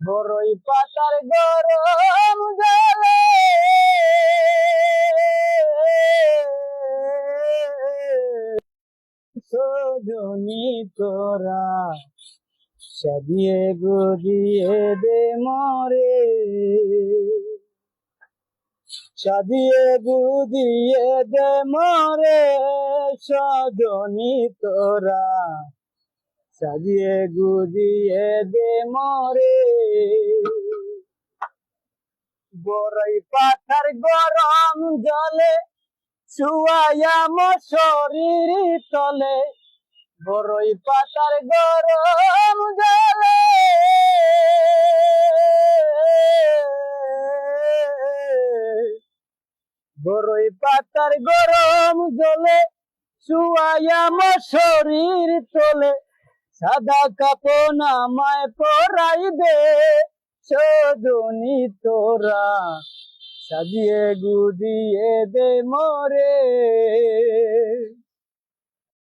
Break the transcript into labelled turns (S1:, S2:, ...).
S1: বড়ই পাতার গরম জলে সজনী তোরা সাজিয়ে গুজিয়ে দে মরে, সাজিয়ে গুজিয়ে দে মরে সজনী তোরা, সাজিয়ে গুজিয়ে দে মরে। বড়ই পাতার গরম জলে শুয়াইয়া মোর শরীর তলে, বড়ই পাতার গরম জলে বড়ই পাতার গরম জলে শুয়াইয়া মোর শরীর তলে, সাদা কাপড় আমায় পরাই দে সজনী তোরা, সাজিয়ে গুজিয়ে দে মরে।